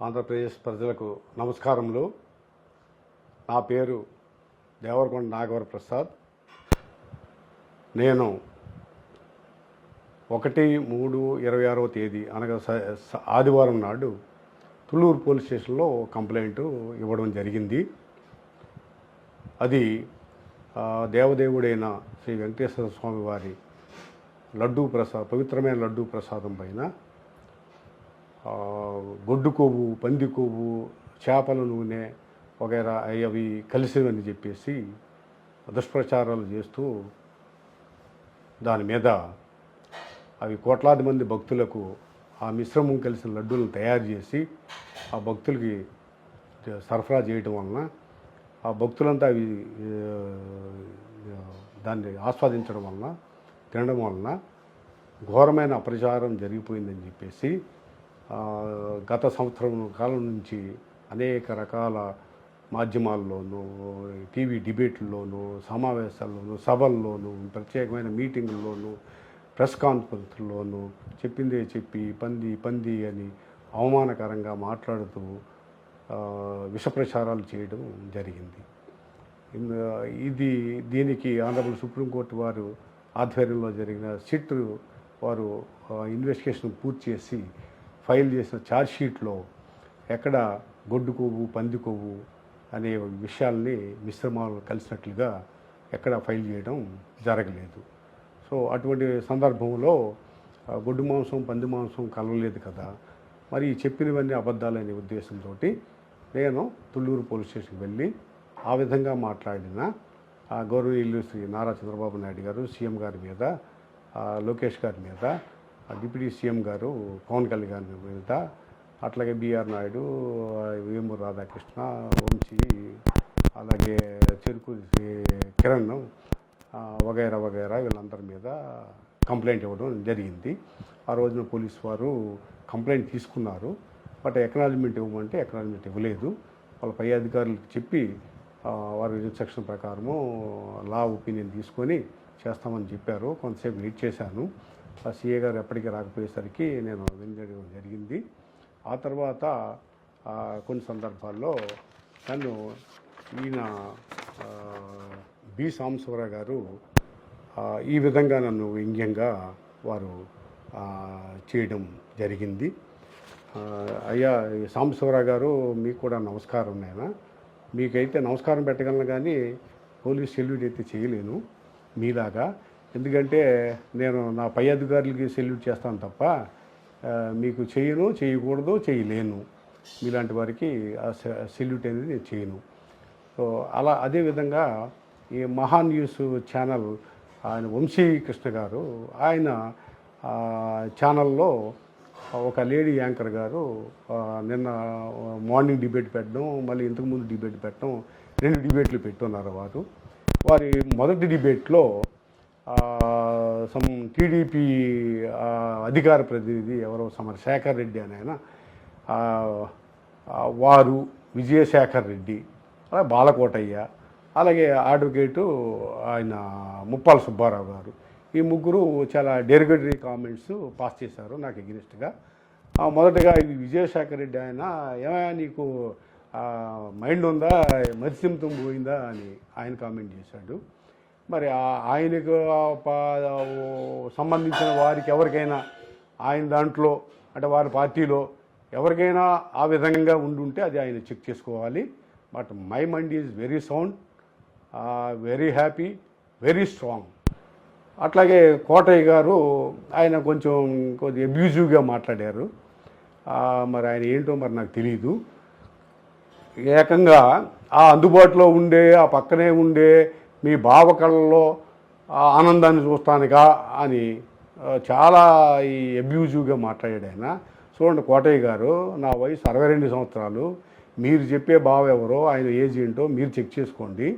ఆంధ్రప్రదేశ్ ప్రజలకు నమస్కారములు. నా పేరు దేవరకొండ నాగవర ప్రసాద్. నేను 1/3/26వ తేదీ అనగా ఆదివారం నాడు తుళ్ళూరు పోలీస్ స్టేషన్లో కంప్లైంట్ ఇవ్వడం జరిగింది. అది దేవదేవుడైన శ్రీ వెంకటేశ్వర స్వామి వారి పవిత్రమైన లడ్డూ ప్రసాదం పైన గొడ్డు కొవ్వు, పంది కొవ్వు, చేపల నూనె వగైరా అవి కలిసివని చెప్పేసి దుష్ప్రచారాలు చేస్తూ దాని మీద అవి కోట్లాది మంది భక్తులకు ఆ మిశ్రమం కలిసిన లడ్డూలను తయారు చేసి ఆ భక్తులకి సరఫరా చేయడం వలన ఆ భక్తులంతా అవి దాన్ని ఆస్వాదించడం వలన, తినడం వలన ఘోరమైన అపచారం జరిగిపోయిందని చెప్పేసి గత సంవత్సరం కాలం నుంచి అనేక రకాల మాధ్యమాల్లోనూ, టీవీ డిబేట్ల్లోనూ, సమావేశాల్లోనూ, సభల్లోనూ, ప్రత్యేకమైన మీటింగుల్లోనూ, ప్రెస్ కాన్ఫరెన్స్లోనూ చెప్పిందే చెప్పి పంది అని అవమానకరంగా మాట్లాడుతూ విషప్రచారాలు చేయడం జరిగింది. దీనికి ఆనరబుల్ సుప్రీంకోర్టు వారు ఆధ్వర్యంలో జరిగిన సిట్ వారు ఇన్వెస్టిగేషన్ పూర్తి చేసి ఫైల్ చేసిన ఛార్జ్షీట్లో ఎక్కడ గొడ్డు కొవ్వు, పంది కొవ్వు అనే విషయాల్ని మిశ్రమాలు కలిసినట్లుగా ఎక్కడ ఫైల్ చేయడం జరగలేదు. సో అటువంటి సందర్భంలో గొడ్డు మాంసం, పంది మాంసం కలవలేదు కదా, మరి చెప్పినవన్నీ అబద్ధాలనే ఉద్దేశంతో నేను తుళ్ళూరు పోలీస్ స్టేషన్కి వెళ్ళి ఆ విధంగా మాట్లాడిన గౌరవనీయులు శ్రీ నారా చంద్రబాబు నాయుడు గారు, సీఎం గారి మీద, లోకేష్ గారి మీద, డిప్యూటీ సీఎం గారు పవన్ కళ్యాణ్ గారి మీద, అట్లాగే బిఆర్ నాయుడు, వేమూరు రాధాకృష్ణ, వంశీ, అలాగే చెరుకు కిరణ్ వగైరా వీళ్ళందరి మీద కంప్లైంట్ ఇవ్వడం జరిగింది. ఆ రోజున పోలీసు వారు కంప్లైంట్ తీసుకున్నారు. బట్ ఎక్నాలజ్మెంట్ ఇవ్వమంటే ఎక్నాలజ్మెంట్ ఇవ్వలేదు. వాళ్ళ పై అధికారులకు చెప్పి వారి ఇన్స్ట్రక్షన్ ప్రకారము లా ఒపీనియన్ తీసుకొని చేస్తామని చెప్పారు. కొంతసేపు వెయిట్ చేశాను. ఆ సీఏ గారు ఎప్పటికీ రాకపోయేసరికి నేను వెళ్ళడం జరిగింది. ఆ తర్వాత కొన్ని సందర్భాల్లో నన్ను ఈయన బి సాంబశివరావు గారు ఈ విధంగా నన్ను వ్యంగ్యంగా వారు చేయడం జరిగింది. అయ్యా సాంబశివరావు గారు, మీకు కూడా నమస్కారం. మీకైతే నమస్కారం పెట్టగలను కానీ పోలీస్ సెల్యూట్ అయితే చేయలేను మీలాగా. ఎందుకంటే నేను నా పై అధికారులకి సెల్యూట్ చేస్తాను తప్ప మీకు చేయకూడదు, చేయలేను. మీలాంటి వారికి ఆ సెల్యూట్ అనేది నేను చేయను. సో అదేవిధంగా ఈ మహా న్యూస్ ఛానల్ ఆయన వంశీ కృష్ణ గారు, ఆయన ఛానల్లో ఒక లేడీ యాంకర్ గారు నిన్న మార్నింగ్ డిబేట్ పెట్టడం, మళ్ళీ ఇంతకుముందు డిబేట్ పెట్టడం, 2 డిబేట్లు పెట్టున్నారు. వారి మొదటి డిబేట్లో టీడీపీ అధికార ప్రతినిధి ఎవరో శేఖర్ రెడ్డి అని ఆయన, వారు విజయశేఖర్ రెడ్డి, అలాగే బాలకోటయ్య, అలాగే అడ్వకేటు ఆయన ముప్పాల సుబ్బారావు గారు, ఈ ముగ్గురు చాలా డెరిగేటరీ కామెంట్స్ పాస్ చేశారు నాకు ఎగ్నెస్ట్గా. మొదటగా ఇది విజయశేఖర్ రెడ్డి ఆయన, ఏమైనా నీకు మైండ్ ఉందా, మత్స్యంతం పోయిందా అని ఆయన కామెంట్ చేశాడు. మరి ఆయనకు సంబంధించిన వారికి ఎవరికైనా ఆయన దాంట్లో అంటే వారి పార్టీలో ఎవరికైనా ఆ విధంగా ఉండుంటే అది ఆయన చెక్ చేసుకోవాలి. But my mind is very sound, very happy, very strong. అట్లాగే కోటయ్య గారు ఆయన కొద్దిగా అబ్యూజివ్గా మాట్లాడారు. మరి ఆయన ఏంటో మరి నాకు తెలియదు. ఏకంగా ఆ అందుబాటులో ఉండే, ఆ పక్కనే ఉండే మీ బావ కళ్ళలో ఆనందాన్ని చూస్తానుగా అని చాలా ఈ అబ్యూజివ్గా మాట్లాడాడు ఆయన. చూడండి కోటయ్య గారు, నా వయసు 62 సంవత్సరాలు. మీరు చెప్పే బావ ఎవరో, ఆయన ఏజ్ ఏంటో మీరు చెక్ చేసుకోండి.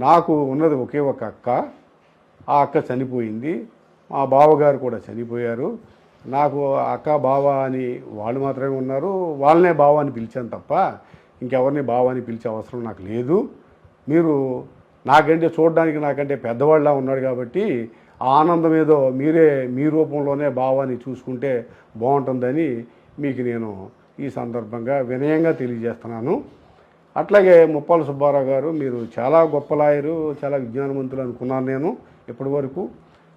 నాకు ఉన్నది ఒకే ఒక అక్క. ఆ అక్క చనిపోయింది. మా బావగారు కూడా చనిపోయారు. నాకు అక్క బావ అని వాళ్ళు మాత్రమే ఉన్నారు. వాళ్ళనే బావ అని పిలిచాను తప్ప ఇంకెవరిని బావ అని పిలిచే అవసరం నాకు లేదు. మీరు నాకంటే చూడడానికి నాకంటే పెద్దవాళ్ళ ఉన్నాడు కాబట్టి ఆ ఆనందం ఏదో మీరే మీ రూపంలోనే భావాన్ని చూసుకుంటే బాగుంటుందని మీకు నేను ఈ సందర్భంగా వినయంగా తెలియజేస్తున్నాను. అట్లాగే ముప్పాల సుబ్బారావు గారు, మీరు చాలా గొప్ప లాయరు, చాలా విజ్ఞానవంతులు అనుకున్నాను నేను ఇప్పటి వరకు.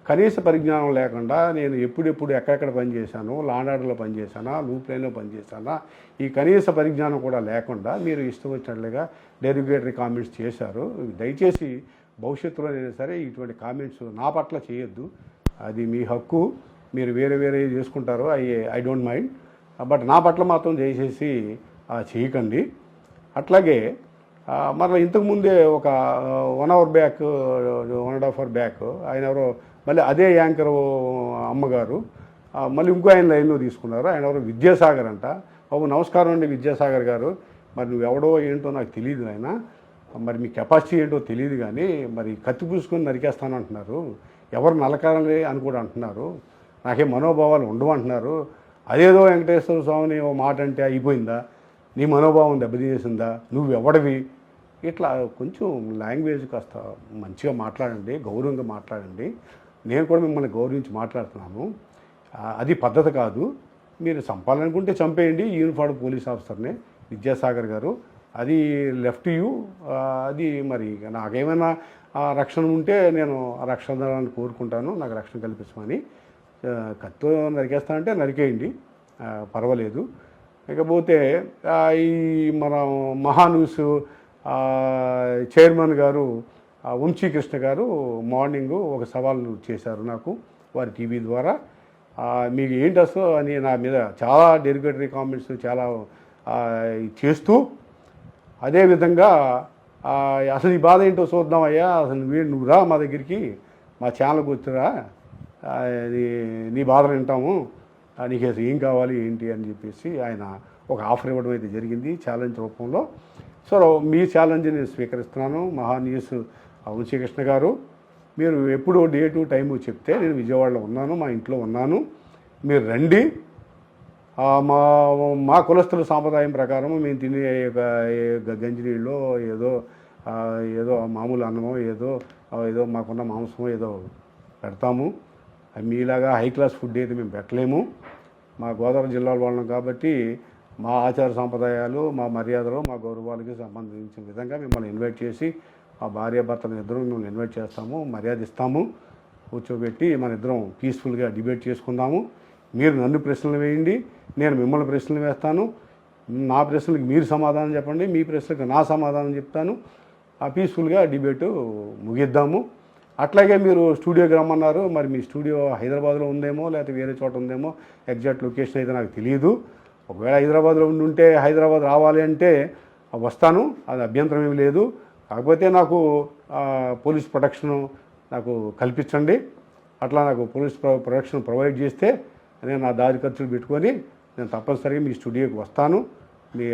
కనీస పరిజ్ఞానం లేకుండా నేను ఎప్పుడెప్పుడు ఎక్కడెక్కడ పనిచేశాను, లాండాడలో పనిచేశానా, లూప్ లైన్లో పనిచేశానా, ఈ కనీస పరిజ్ఞానం కూడా లేకుండా మీరు ఇష్టం వచ్చినట్లుగా డెరిగేటరీ కామెంట్స్ చేశారు. దయచేసి భవిష్యత్తులో అయినా సరే ఇటువంటి కామెంట్స్ నా పట్ల చేయొద్దు. అది మీ హక్కు, మీరు వేరే వేరే చేసుకుంటారు, ఐ డోంట్ మైండ్. బట్ నా పట్ల మాత్రం దయచేసి చేయకండి. అట్లాగే మరలా ఇంతకుముందే ఒక 1 hour బ్యాక్, 1.5 hour బ్యాక్ ఆయన ఎవరో మళ్ళీ అదే యాంకర్ అమ్మగారు మళ్ళీ ఇంకో ఆయన లైన్లో తీసుకున్నారు. ఆయన ఎవరో విద్యాసాగర్ అంట. బాబు నమస్కారం అండి విద్యాసాగర్ గారు, మరి నువ్వు ఎవడో ఏంటో నాకు తెలియదు ఆయన, మరి మీ కెపాసిటీ ఏంటో తెలియదు, కానీ మరి కత్తి పూసుకొని నరికేస్తాను అంటున్నారు, ఎవరు నలకాలే అని కూడా అంటున్నారు, నాకేం మనోభావాలు ఉండవు అంటున్నారు. అదేదో వెంకటేశ్వర స్వామిని ఓ మాట అంటే అయిపోయిందా, నీ మనోభావం దెబ్బతీసిందా, నువ్వు ఎవడివి, ఇట్లా కొంచెం లాంగ్వేజ్ కాస్త మంచిగా మాట్లాడండి, గౌరవంగా మాట్లాడండి. నేను కూడా మిమ్మల్ని గౌరవించి మాట్లాడుతున్నాను. అది పద్ధతి కాదు. మీరు చంపాలనుకుంటే చంపేయండి యూనిఫార్డ్ పోలీస్ ఆఫీసర్ని విద్యాసాగర్ గారు, అది లెఫ్ట్ యూ. అది మరి నాకేమైనా రక్షణ ఉంటే నేను ఆ రక్షణ కోరుకుంటాను, నాకు రక్షణ కల్పించమని. కత్తో నరికేస్తానంటే నరికేయండి, పర్వాలేదు. ఇకపోతే ఈ మన మహాన్యూస్ చైర్మన్ గారు వంశీకృష్ణ గారు మార్నింగు ఒక సవాలు చేశారు నాకు వారి టీవీ ద్వారా. మీకు ఏంటి అసలు అని నా మీద చాలా డెరిగేటరీ కామెంట్స్ చాలా చేస్తూ, అదేవిధంగా అసలు ఈ బాధ ఏంటో చూద్దామయ్యా, అసలు నువ్వు రా మా దగ్గరికి, మా ఛానల్కి వచ్చిరా, నీ బాధలు వింటాము, నీకు అసలు ఏం కావాలి ఏంటి అని చెప్పేసి ఆయన ఒక ఆఫర్ ఇవ్వడం అయితే జరిగింది ఛాలెంజ్ రూపంలో. సో మీ ఛాలెంజ్ నేను స్వీకరిస్తున్నాను. మహాన్యూస్ వంశీకృష్ణ గారు, మీరు ఎప్పుడు డేటు టైము చెప్తే నేను విజయవాడలో ఉన్నాను, మా ఇంట్లో ఉన్నాను, మీరు రండి. మా కులస్తుల సాంప్రదాయం ప్రకారం మేము తినే గంజినీళ్ళు ఏదో మామూలు అన్నమో ఏదో మాకున్న మాంసమో ఏదో పెడతాము. మీలాగా హై క్లాస్ ఫుడ్ అయితే మేము పెట్టలేము. మా గోదావరి జిల్లాల వాళ్ళం కాబట్టి మా ఆచార సాంప్రదాయాలు, మా మర్యాదలు, మా గౌరవాలకి సంబంధించిన విధంగా మిమ్మల్ని ఇన్వైట్ చేసి, మా భార్యాభర్తలను ఇద్దరం మిమ్మల్ని ఇన్వైట్ చేస్తాము, మర్యాద ఇస్తాము, కూర్చోబెట్టి మన ఇద్దరం పీస్ఫుల్గా డిబేట్ చేసుకుందాము. మీరు నన్ను ప్రశ్నలు వేయండి, నేను మిమ్మల్ని ప్రశ్నలు వేస్తాను. నా ప్రశ్నలకు మీరు సమాధానం చెప్పండి, మీ ప్రశ్నలకు నా సమాధానం చెప్తాను. ఆ పీస్ఫుల్గా డిబేటు ముగిద్దాము. అట్లాగే మీరు స్టూడియోకి రమ్మన్నారు, మరి మీ స్టూడియో హైదరాబాద్లో ఉందేమో లేకపోతే వేరే చోట ఉందేమో, ఎగ్జాక్ట్ లొకేషన్ అయితే నాకు తెలియదు. ఒకవేళ హైదరాబాద్లో ఉంటే హైదరాబాద్ రావాలి అంటే వస్తాను, అది అభ్యంతరం ఏమి లేదు. కాకపోతే నాకు పోలీస్ ప్రొటెక్షను నాకు కల్పించండి. అట్లా నాకు పోలీస్ ప్రొటెక్షన్ ప్రొవైడ్ చేస్తే నేను నా దారి ఖర్చులు పెట్టుకొని నేను తప్పనిసరిగా మీ స్టూడియోకి వస్తాను. మీ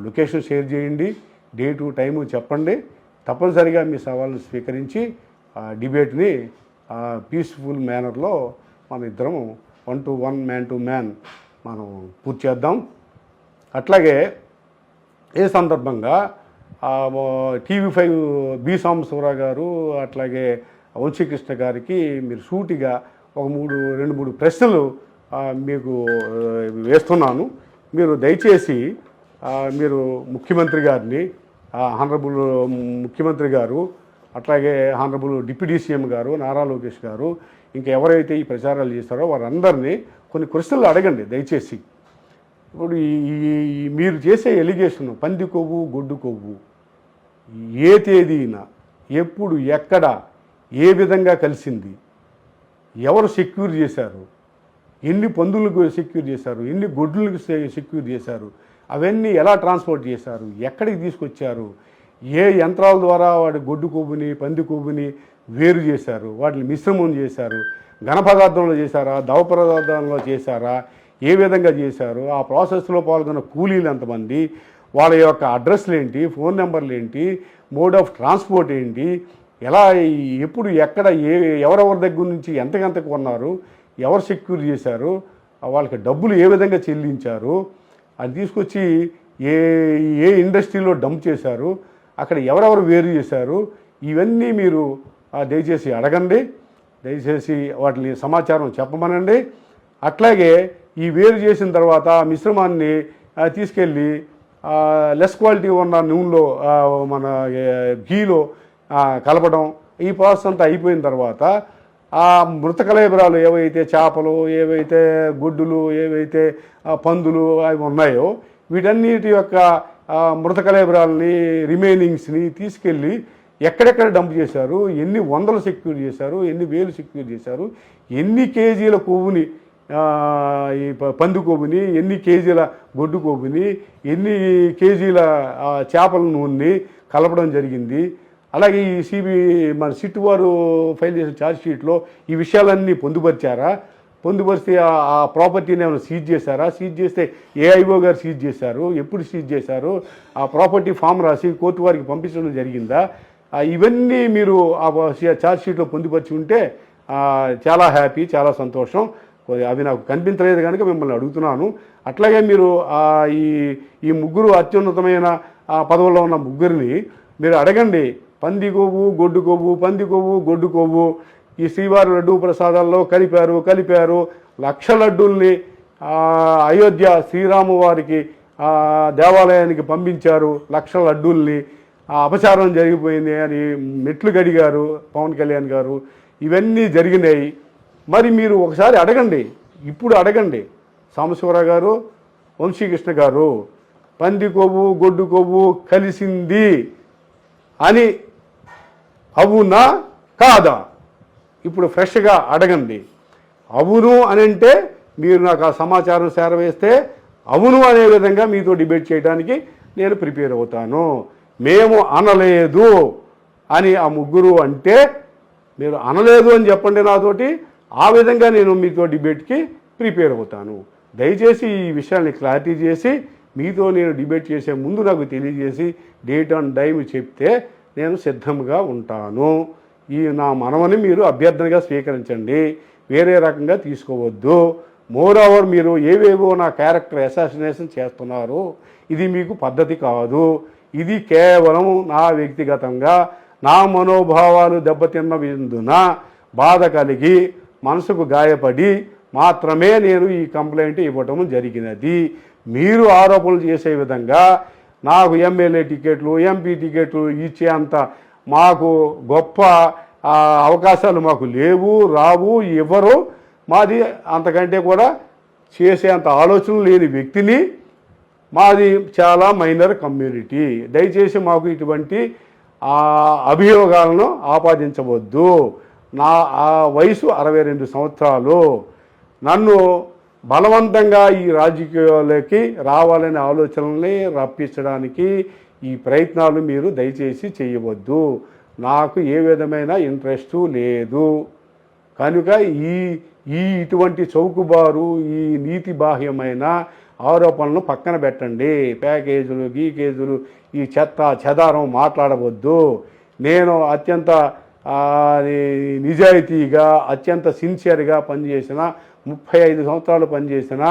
లొకేషన్ షేర్ చేయండి, డేటు టైము చెప్పండి. తప్పనిసరిగా మీ సవాళ్ళను స్వీకరించి డిబేట్ని పీస్ఫుల్ మేనర్లో మన ఇద్దరం 1 to 1 మ్యాన్ టు మ్యాన్ మనం పూర్తి చేద్దాం. అట్లాగే ఏ సందర్భంగా TV5 బి సాంబశివరావు గారు అట్లాగే వంశీకృష్ణ గారికి మీరు సూటిగా ఒక 2-3 ప్రశ్నలు మీకు వేస్తున్నాను. మీరు దయచేసి మీరు ముఖ్యమంత్రి గారిని, హానరబుల్ ముఖ్యమంత్రి గారు, అట్లాగే హానరబుల్ డిప్యూటీ సీఎం గారు నారా లోకేష్ గారు, ఇంకా ఎవరైతే ఈ ప్రచారాలు చేస్తారో వారందరినీ కొన్ని క్వశ్చన్లు అడగండి దయచేసి. ఇప్పుడు ఈ మీరు చేసే ఎలిగేషన్ పంది కొవ్వు గొడ్డు కొవ్వు ఏ తేదీన ఎప్పుడు ఎక్కడ ఏ విధంగా కలిసింది, ఎవరు సెక్యూర్ చేశారు, ఎన్ని పందులకు సెక్యూర్ చేశారు, ఎన్ని గొడ్లకు సెక్యూర్ చేశారు, అవన్నీ ఎలా ట్రాన్స్పోర్ట్ చేశారు, ఎక్కడికి తీసుకొచ్చారు, ఏ యంత్రాల ద్వారా వాడి గొడ్డు కొవ్వుని పంది కొవ్వుని వేరు చేశారు, వాటిని మిశ్రమం చేశారు, ఘన పదార్థంలో చేశారా, ద్రవ పదార్థంలో చేశారా, ఏ విధంగా చేశారు, ఆ ప్రాసెస్లో పాల్గొన్న కూలీలు ఎంతమంది, వాళ్ళ యొక్క అడ్రస్లు ఏంటి, ఫోన్ నెంబర్లు ఏంటి, మోడ్ ఆఫ్ ట్రాన్స్పోర్ట్ ఏంటి, ఎలా ఎప్పుడు ఎక్కడ ఎవరెవరి దగ్గర నుంచి ఎంతకెంతకు కొన్నారు, ఎవరు సెక్యూర్ చేశారు, వాళ్ళకి డబ్బులు ఏ విధంగా చెల్లించారు, అది తీసుకొచ్చి ఏ ఇండస్ట్రీలో డంప్ చేశారు, అక్కడ ఎవరెవరు వేరు చేశారు, ఇవన్నీ మీరు దయచేసి అడగండి, దయచేసి వాటిని సమాచారం చెప్పమనండి. అట్లాగే ఈ వేరు చేసిన తర్వాత మిశ్రమాన్ని తీసుకెళ్ళి లెస్ క్వాలిటీ ఉన్న నూనెలో మన ఘీలో కలపడం, ఈ ప్రాసెస్ అంతా అయిపోయిన తర్వాత ఆ మృత కళేబరాలు ఏవైతే చేపలు, ఏవైతే గుడ్డులు, ఏవైతే పందులు అవి ఉన్నాయో వీటన్నిటి యొక్క మృత కళేబరాలని, రిమైనింగ్స్ని తీసుకెళ్ళి ఎక్కడెక్కడ డంప్ చేశారు, ఎన్ని వందలు సెక్యూర్ చేశారు, ఎన్ని వేలు సెక్యూర్ చేశారు, ఎన్ని కేజీల కొవ్వుని, ఈ పంది కొవ్వుని, ఎన్ని కేజీల గొడ్డు కొవ్వుని, ఎన్ని కేజీల చేపల నూనెని కలపడం జరిగింది. అలాగే ఈ మన సిట్ వారు ఫైల్ చేసిన ఛార్జ్ షీట్లో ఈ విషయాలన్నీ పొందుపరిచారా, పొందుపరిస్తే ఆ ప్రాపర్టీని ఏమైనా సీజ్ చేశారా, సీజ్ చేస్తే ఏఐఓ గారు సీజ్ చేశారు, ఎప్పుడు సీజ్ చేశారు, ఆ ప్రాపర్టీ ఫామ్ రాసి కోర్టు వారికి పంపించడం జరిగిందా, ఇవన్నీ మీరు ఆ ఛార్జ్ షీట్లో పొందుపరిచి ఉంటే చాలా హ్యాపీ, చాలా సంతోషం. అవి నాకు కనిపించలేదు కనుక మిమ్మల్ని అడుగుతున్నాను. అట్లాగే మీరు ఈ ముగ్గురు అత్యున్నతమైన పదవుల్లో ఉన్న ముగ్గురిని మీరు అడగండి. పంది కొవ్వు, గొడ్డు కొవ్వు, పంది కొవ్వు, గొడ్డు కొవ్వు ఈ శ్రీవారి లడ్డూ ప్రసాదాల్లో కలిపారు. లక్ష లడ్డూల్ని అయోధ్య శ్రీరాము వారికి దేవాలయానికి పంపించారు. లక్ష లడ్డూల్ని అపచారం జరిగిపోయింది అని మెట్లు గడిగారు పవన్ కళ్యాణ్ గారు. ఇవన్నీ జరిగినాయి. మరి మీరు ఒకసారి అడగండి, ఇప్పుడు అడగండి సాంబశివరావు గారు, వంశీకృష్ణ గారు, పంది కొవ్వు, గొడ్డు కొవ్వు కలిసింది అని అవునా కాదా? ఇప్పుడు ఫ్రెష్గా అడగండి. అవును అని అంటే మీరు నాకు ఆ సమాచారం చేరవేస్తే అవును అనే విధంగా మీతో డిబేట్ చేయడానికి నేను ప్రిపేర్ అవుతాను. మేము అనలేదు అని ఆ ముగ్గురు అంటే మీరు అనలేదు అని చెప్పండి నాతోటి, ఆ విధంగా నేను మీతో డిబేట్కి ప్రిపేర్ అవుతాను. దయచేసి ఈ విషయాన్ని క్లారిటీ చేసి మీతో నేను డిబేట్ చేసే ముందు నాకు తెలియజేసి డేట్ అండ్ టైం చెప్తే నేను సిద్ధంగా ఉంటాను. ఈ నా మనవని మీరు అభ్యర్థనగా స్వీకరించండి, వేరే రకంగా తీసుకోవద్దు. మోర్ ఓవర్ మీరు ఏవేవో నా క్యారెక్టర్ అసాసినేషన్ చేస్తున్నారు, ఇది మీకు పద్ధతి కాదు. ఇది కేవలం నా వ్యక్తిగతంగా నా మనోభావాలు దెబ్బతిన్న విందున బాధ కలిగి మనసుకు గాయపడి మాత్రమే నేను ఈ కంప్లైంట్ ఇవ్వటం జరిగినది. మీరు ఆరోపణలు చేసే విధంగా నాకు ఎమ్మెల్యే టికెట్లు, ఎంపీ టికెట్లు ఇచ్చే అంత మాకు గొప్ప అవకాశాలు మాకు లేవు, రావు, ఇవ్వరు. మాది అంతకంటే కూడా చేసే అంత ఆలోచన లేని వ్యక్తిని. మాది చాలా మైనర్ కమ్యూనిటీ. దయచేసి మాకు ఇటువంటి అభియోగాలను ఆపాదించవద్దు. నా వయసు 62 సంవత్సరాలు. నన్ను బలవంతంగా ఈ రాజకీయాలకి రావాలనే ఆలోచనల్ని రప్పించడానికి ఈ ప్రయత్నాలు మీరు దయచేసి చేయవద్దు. నాకు ఏ విధమైన ఇంట్రెస్టు లేదు కనుక ఇటువంటి చౌకబారు, ఈ నీతి బాహ్యమైన ఆరోపణలను పక్కన పెట్టండి. ప్యాకేజీలు, గీకేజీలు, ఈ చెత్త చెదారం మాట్లాడవద్దు. నేను అత్యంత నిజాయితీగా, అత్యంత సిన్సియర్గా పనిచేసిన, 35 సంవత్సరాలు పనిచేసిన